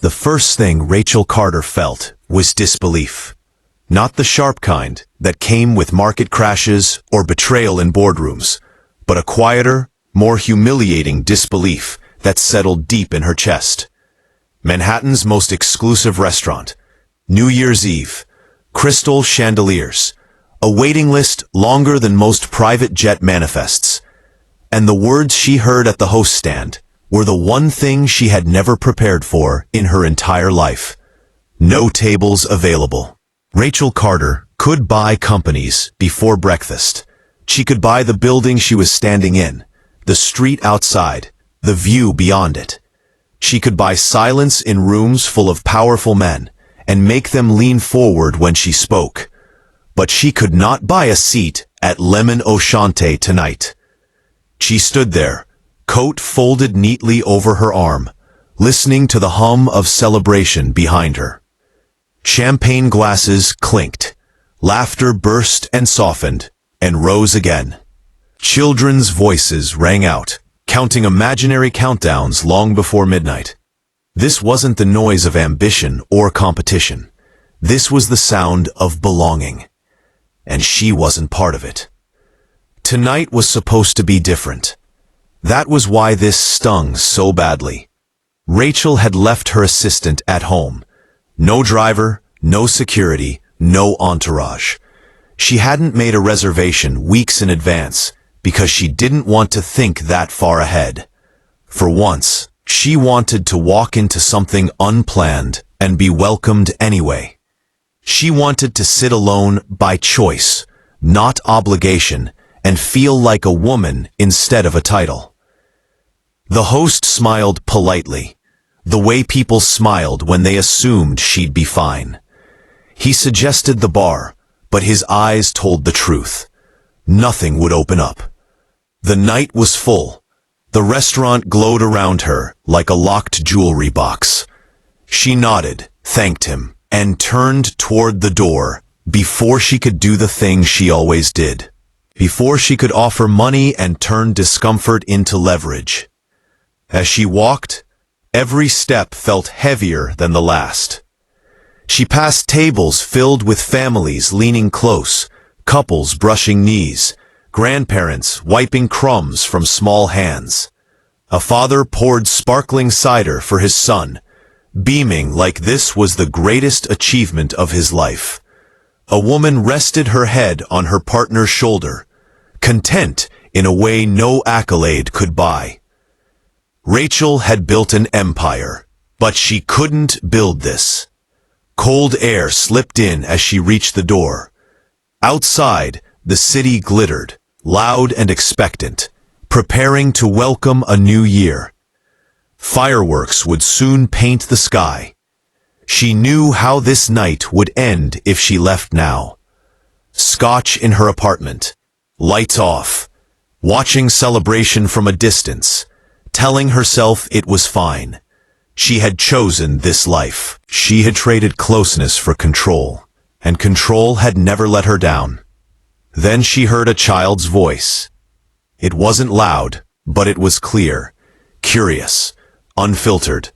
The first thing Rachel Carter felt was disbelief. Not the sharp kind that came with market crashes or betrayal in boardrooms, but a quieter, more humiliating disbelief that settled deep in her chest. Manhattan's most exclusive restaurant, New Year's Eve, crystal chandeliers, a waiting list longer than most private jet manifests, and the words she heard at the host stand were the one thing she had never prepared for in her entire life. No tables available. Rachel Carter could buy companies before breakfast. She could buy the building she was standing in, the street outside, the view beyond it. She could buy silence in rooms full of powerful men and make them lean forward when she spoke. But she could not buy a seat at Lemon O'Shante tonight. She stood there, coat folded neatly over her arm, listening to the hum of celebration behind her. Champagne glasses clinked, laughter burst and softened, and rose again. Children's voices rang out, counting imaginary countdowns long before midnight. This wasn't the noise of ambition or competition. This was the sound of belonging. And she wasn't part of it. Tonight was supposed to be different. That was why this stung so badly. Rachel had left her assistant at home. No driver, no security, no entourage. She hadn't made a reservation weeks in advance because she didn't want to think that far ahead. For once, she wanted to walk into something unplanned and be welcomed anyway. She wanted to sit alone by choice, not obligation, and feel like a woman instead of a title. The host smiled politely, the way people smiled when they assumed she'd be fine. He suggested the bar, but his eyes told the truth. Nothing would open up. The night was full. The restaurant glowed around her like a locked jewelry box. She nodded, thanked him, and turned toward the door before she could do the thing she always did. Before she could offer money and turn discomfort into leverage. As she walked, every step felt heavier than the last. She passed tables filled with families leaning close, couples brushing knees, grandparents wiping crumbs from small hands. A father poured sparkling cider for his son, beaming like this was the greatest achievement of his life. A woman rested her head on her partner's shoulder, content in a way no accolade could buy. Rachel had built an empire, but she couldn't build this. Cold air slipped in as she reached the door. Outside, the city glittered, loud and expectant, preparing to welcome a new year. Fireworks would soon paint the sky. She knew how this night would end if she left now. Scotch in her apartment, lights off, watching celebration from a distance, telling herself it was fine. She had chosen this life. She had traded closeness for control, and control had never let her down. Then she heard a child's voice. It wasn't loud, but it was clear, curious, unfiltered,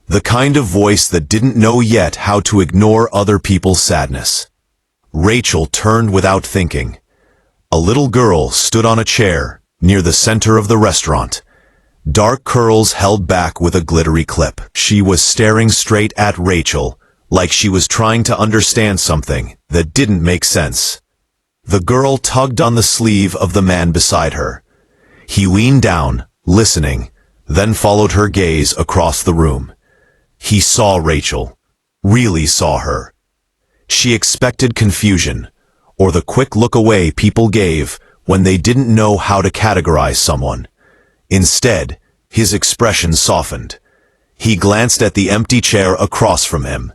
the kind of voice that didn't know yet how to ignore other people's sadness. Rachel turned without thinking. A little girl stood on a chair near the center of the restaurant, dark curls held back with a glittery clip. She was staring straight at Rachel, like she was trying to understand something that didn't make sense. The girl tugged on the sleeve of the man beside her. He leaned down, listening, then followed her gaze across the room. He saw Rachel, really saw her. She expected confusion, or the quick look away people gave when they didn't know how to categorize someone. Instead, his expression softened. He glanced at the empty chair across from him,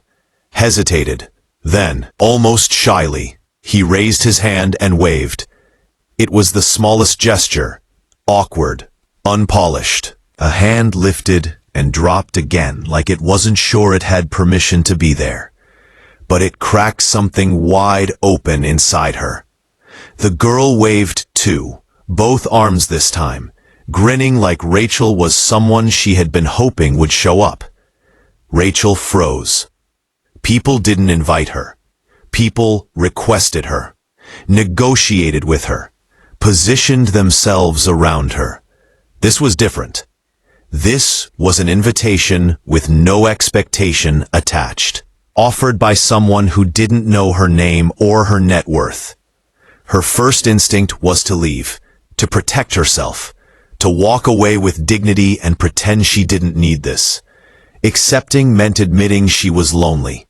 hesitated, then, almost shyly, he raised his hand and waved. It was the smallest gesture, awkward, unpolished. A hand lifted and dropped again like it wasn't sure it had permission to be there. But it cracked something wide open inside her. The girl waved too, both arms this time, grinning like Rachel was someone she had been hoping would show up. Rachel froze. People didn't invite her. People requested her, negotiated with her, positioned themselves around her. This was different. This was an invitation with no expectation attached, offered by someone who didn't know her name or her net worth. Her first instinct was to leave, to protect herself, to walk away with dignity and pretend she didn't need this. Accepting meant admitting she was lonely.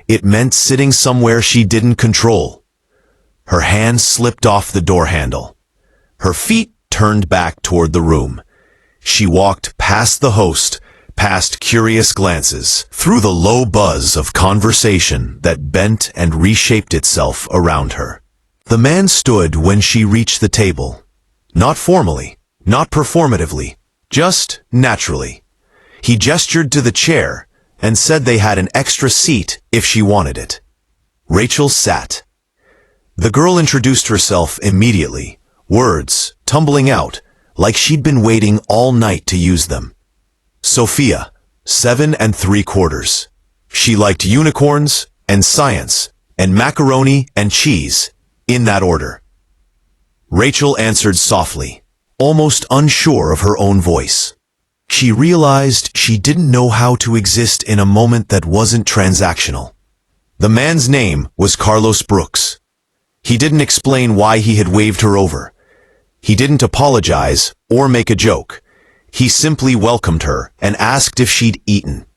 It meant sitting somewhere she didn't control. Her hand slipped off the door handle. Her feet turned back toward the room. She walked past the host, past curious glances, through the low buzz of conversation that bent and reshaped itself around her. The man stood when she reached the table. Not formally, not performatively, just naturally. He gestured to the chair and said they had an extra seat if she wanted it. Rachel sat. The girl introduced herself immediately, words tumbling out, like she'd been waiting all night to use them. Sophia, 7 3/4. She liked unicorns and science and macaroni and cheese, in that order. Rachel answered softly, almost unsure of her own voice. She realized she didn't know how to exist in a moment that wasn't transactional. The man's name was Carlos Brooks. He didn't explain why he had waved her over. He didn't apologize or make a joke. He simply welcomed her and asked if she'd eaten.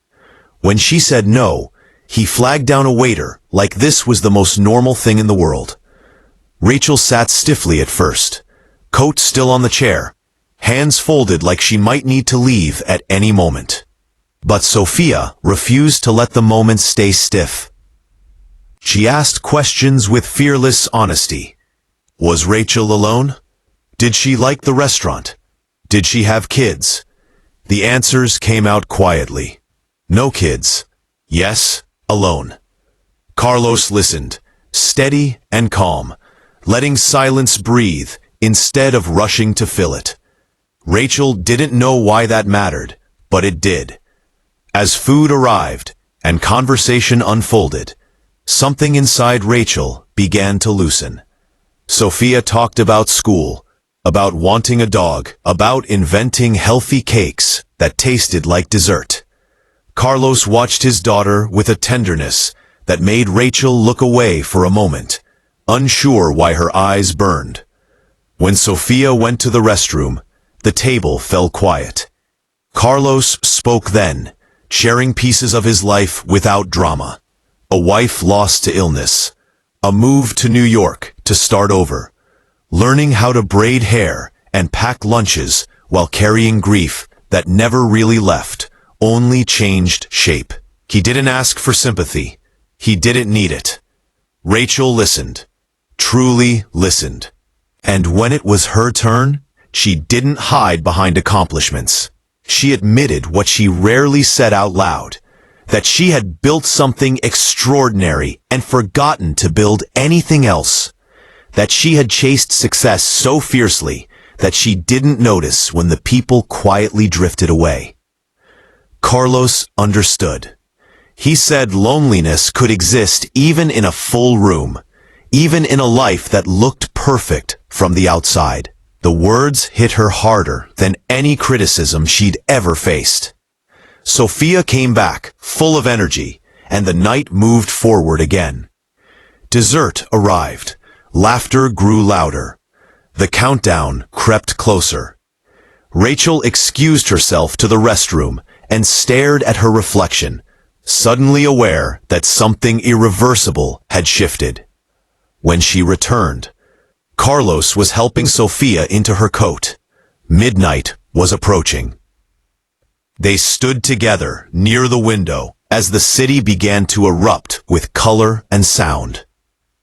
When she said no, he flagged down a waiter like this was the most normal thing in the world. Rachel sat stiffly at first, coat still on the chair, hands folded like she might need to leave at any moment. But Sophia refused to let the moment stay stiff. She asked questions with fearless honesty. Was Rachel alone? Did she like the restaurant? Did she have kids? The answers came out quietly. No kids. Yes, alone. Carlos listened, steady and calm, letting silence breathe instead of rushing to fill it. Rachel didn't know why that mattered, but it did. As food arrived and conversation unfolded, something inside Rachel began to loosen. Sophia talked about school, about wanting a dog, about inventing healthy cakes that tasted like dessert. Carlos watched his daughter with a tenderness that made Rachel look away for a moment, unsure why her eyes burned. When Sophia went to the restroom, the table fell quiet. Carlos spoke then, sharing pieces of his life without drama. A wife lost to illness, a move to New York to start over, learning how to braid hair and pack lunches while carrying grief that never really left, only changed shape. He didn't ask for sympathy. He didn't need it. Rachel listened, truly listened. And when it was her turn, she didn't hide behind accomplishments. She admitted what she rarely said out loud, that she had built something extraordinary and forgotten to build anything else, that she had chased success so fiercely that she didn't notice when the people quietly drifted away. Carlos understood. He said loneliness could exist even in a full room, even in a life that looked perfect from the outside. The words hit her harder than any criticism she'd ever faced. Sophia came back, full of energy, and the night moved forward again. Dessert arrived. Laughter grew louder. The countdown crept closer. Rachel excused herself to the restroom and stared at her reflection, suddenly aware that something irreversible had shifted. When she returned, Carlos was helping Sophia into her coat. Midnight was approaching. They stood together near the window as the city began to erupt with color and sound.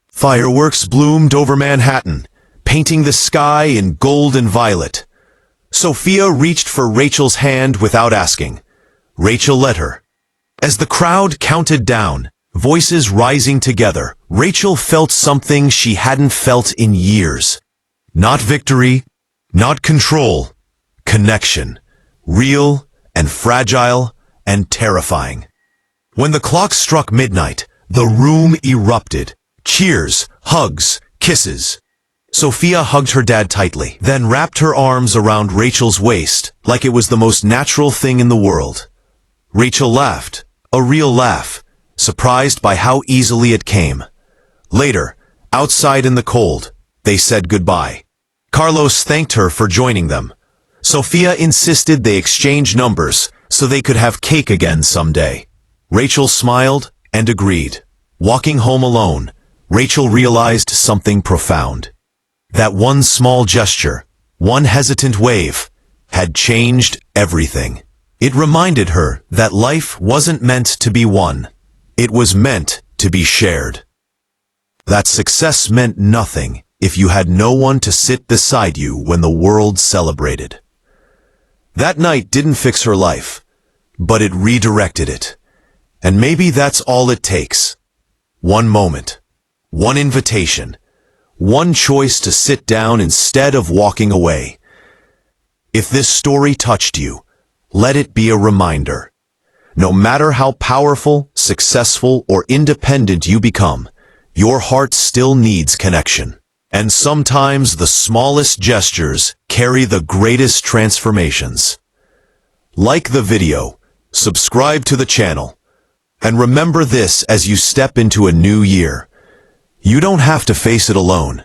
Fireworks bloomed over Manhattan, painting the sky in gold and violet. Sophia reached for Rachel's hand without asking. Rachel let her. As the crowd counted down, voices rising together, Rachel felt something she hadn't felt in years. Not victory, not control, connection. Real and fragile and terrifying. When the clock struck midnight, the room erupted. Cheers, hugs, kisses. Sophia hugged her dad tightly, then wrapped her arms around Rachel's waist like it was the most natural thing in the world. Rachel laughed, a real laugh, surprised by how easily it came. Later, outside in the cold, they said goodbye. Carlos thanked her for joining them. Sophia insisted they exchange numbers so they could have cake again someday. Rachel smiled and agreed. Walking home alone, Rachel realized something profound. That one small gesture, one hesitant wave, had changed everything. It reminded her that life wasn't meant to be won. It was meant to be shared. That success meant nothing if you had no one to sit beside you when the world celebrated. That night didn't fix her life, but it redirected it. And maybe that's all it takes. One moment, one invitation, one choice to sit down instead of walking away. If this story touched you, let it be a reminder. No matter how powerful, successful, or independent you become, your heart still needs connection. And sometimes the smallest gestures carry the greatest transformations. Like the video, subscribe to the channel, and remember this as you step into a new year. You don't have to face it alone.